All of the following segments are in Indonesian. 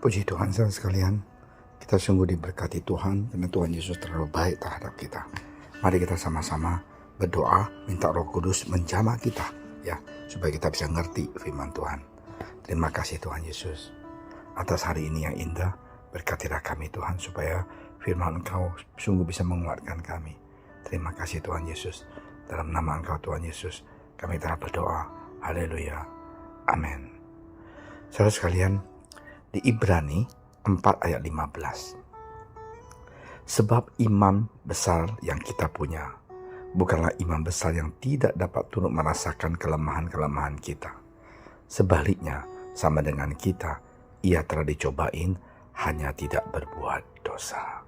Puji Tuhan saudara sekalian, kita sungguh diberkati Tuhan karena Tuhan Yesus terlalu baik terhadap kita. Mari kita sama-sama berdoa, minta Roh Kudus menjamah kita ya, supaya kita bisa ngerti firman Tuhan. Terima kasih Tuhan Yesus atas hari ini yang indah. Berkatilah kami Tuhan supaya firman Engkau sungguh bisa menguatkan kami. Terima kasih Tuhan Yesus. Dalam nama Engkau Tuhan Yesus kami telah berdoa. Haleluya. Amin. Saudara sekalian, di Ibrani 4 ayat 15. Sebab imam besar yang kita punya bukanlah imam besar yang tidak dapat turut merasakan kelemahan-kelemahan kita. Sebaliknya, sama dengan kita, ia telah dicobain, hanya tidak berbuat dosa.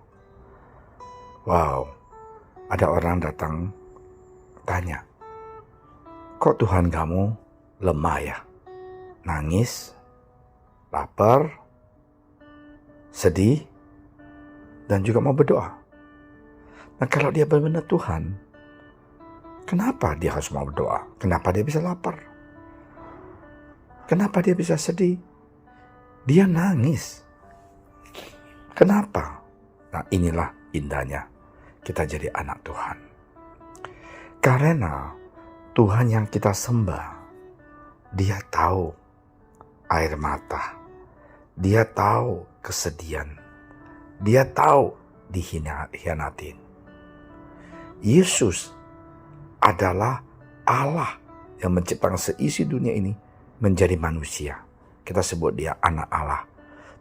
Wow, ada orang datang tanya, kok Tuhan kamu lemah ya? Nangis, lapar, sedih, dan juga mau berdoa. Nah, kalau dia benar-benar Tuhan, kenapa dia harus mau berdoa? Kenapa dia bisa lapar? Kenapa dia bisa sedih? Dia nangis. Kenapa? Nah, inilah indahnya kita jadi anak Tuhan. Karena Tuhan yang kita sembah, Dia tahu air mata, Dia tahu kesedihan, Dia tahu dihianatin. Yesus adalah Allah yang menciptakan seisi dunia ini menjadi manusia. Kita sebut Dia anak Allah.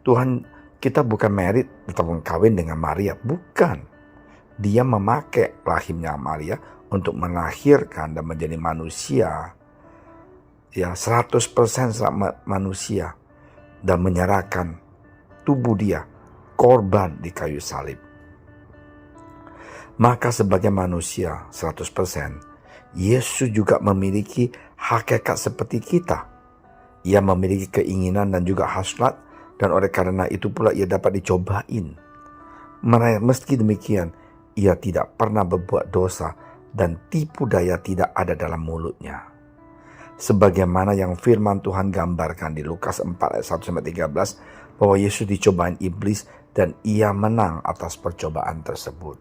Tuhan kita bukan merit ataupun kawin dengan Maria, bukan. Dia memakai rahimnya Maria untuk melahirkan dan menjadi manusia, ya 100% manusia, dan menyerahkan tubuh Dia korban di kayu salib. Maka sebagai manusia 100%, Yesus juga memiliki hakikat seperti kita. Ia memiliki keinginan dan juga hasrat, dan oleh karena itu pula ia dapat dicobain. Meski demikian, ia tidak pernah berbuat dosa dan tipu daya tidak ada dalam mulutnya. Sebagaimana yang firman Tuhan gambarkan di Lukas 4 ayat 1-13, bahwa Yesus dicobain iblis dan ia menang atas percobaan tersebut.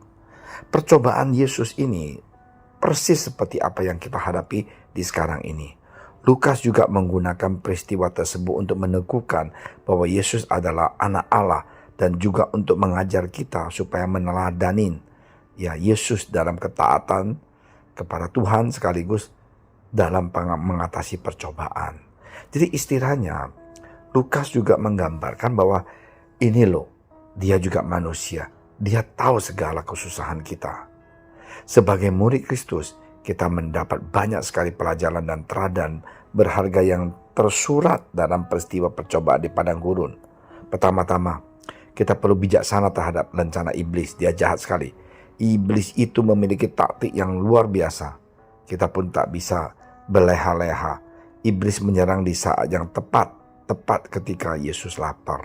Percobaan Yesus ini persis seperti apa yang kita hadapi di sekarang ini. Lukas juga menggunakan peristiwa tersebut untuk meneguhkan bahwa Yesus adalah anak Allah dan juga untuk mengajar kita supaya meneladanin ya Yesus dalam ketaatan kepada Tuhan sekaligus dalam mengatasi percobaan. Jadi istilahnya Lukas juga menggambarkan bahwa ini loh, dia juga manusia. Dia tahu segala kesusahan kita. Sebagai murid Kristus, kita mendapat banyak sekali pelajaran dan teladan berharga yang tersurat dalam peristiwa percobaan di padang gurun. Pertama-tama, kita perlu bijaksana terhadap rencana iblis. Dia jahat sekali. Iblis itu memiliki taktik yang luar biasa. Kita pun tak bisa berleha-leha. Iblis menyerang di saat yang tepat ketika Yesus lapar.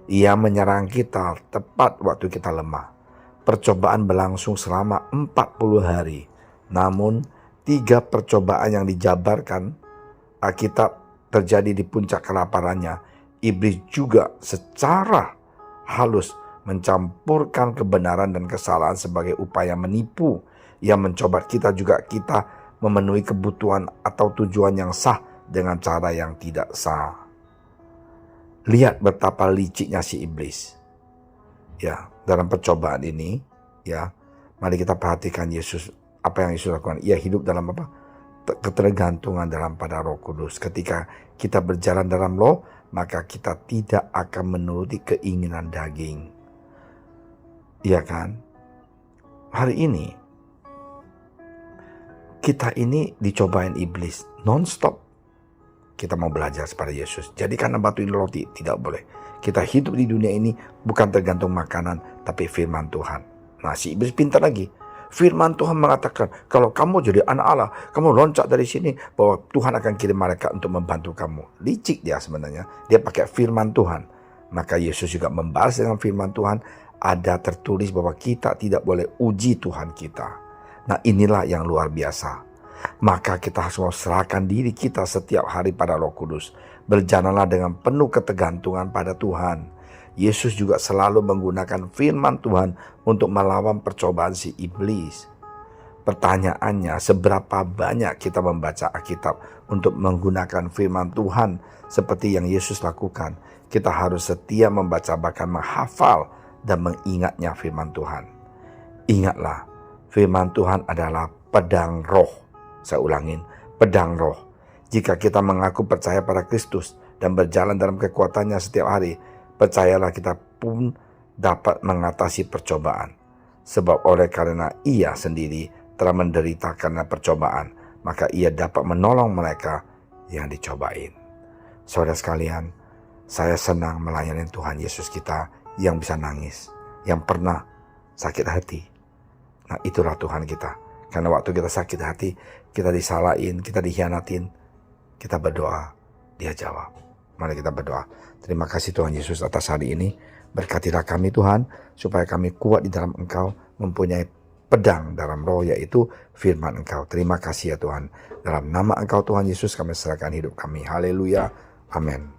Ia menyerang kita tepat waktu kita lemah. Percobaan berlangsung selama 40 hari. Namun 3 percobaan yang dijabarkan Alkitab terjadi di puncak kelaparannya. Iblis juga secara halus mencampurkan kebenaran dan kesalahan sebagai upaya menipu. Ia mencoba kita memenuhi kebutuhan atau tujuan yang sah dengan cara yang tidak sah. Lihat betapa liciknya si iblis. Ya, dalam percobaan ini, ya, mari kita perhatikan Yesus, apa yang Yesus lakukan. Ia hidup dalam apa? Ketergantungan pada Roh Kudus. Ketika kita berjalan dalam Roh, maka kita tidak akan menuruti keinginan daging. Iya kan? Hari ini kita ini dicobain iblis non-stop. Kita mau belajar kepada Yesus. Jadikan batu ini roti, tidak boleh. Kita hidup di dunia ini bukan tergantung makanan, tapi firman Tuhan. Nah, si iblis pintar lagi. Firman Tuhan mengatakan, kalau kamu jadi anak Allah, kamu loncat dari sini, bahwa Tuhan akan kirim malaikat untuk membantu kamu. Licik dia sebenarnya. Dia pakai firman Tuhan. Maka Yesus juga membalas dengan firman Tuhan. Ada tertulis bahwa kita tidak boleh uji Tuhan kita. Nah, inilah yang luar biasa. Maka kita harus serahkan diri kita setiap hari pada Roh Kudus. Berjalanlah dengan penuh ketergantungan pada Tuhan. Yesus juga selalu menggunakan firman Tuhan untuk melawan percobaan si iblis. Pertanyaannya, seberapa banyak kita membaca Alkitab untuk menggunakan firman Tuhan seperti yang Yesus lakukan? Kita harus setia membaca, bahkan menghafal dan mengingatnya firman Tuhan. Ingatlah, firman Tuhan adalah pedang roh. Saya ulangin, pedang roh. Jika kita mengaku percaya pada Kristus dan berjalan dalam kekuatannya setiap hari, percayalah kita pun dapat mengatasi percobaan. Sebab oleh karena ia sendiri telah menderita karena percobaan, maka ia dapat menolong mereka yang dicobain. Saudara sekalian, saya senang melayani Tuhan Yesus kita yang bisa nangis, yang pernah sakit hati. Nah, itulah Tuhan kita. Karena waktu kita sakit hati, kita disalahin, kita dikhianatin, kita berdoa, Dia jawab. Mari kita berdoa. Terima kasih Tuhan Yesus atas hari ini. Berkatilah kami Tuhan, supaya kami kuat di dalam Engkau, mempunyai pedang dalam roh, yaitu firman Engkau. Terima kasih ya Tuhan. Dalam nama Engkau Tuhan Yesus kami serahkan hidup kami. Haleluya. Amin.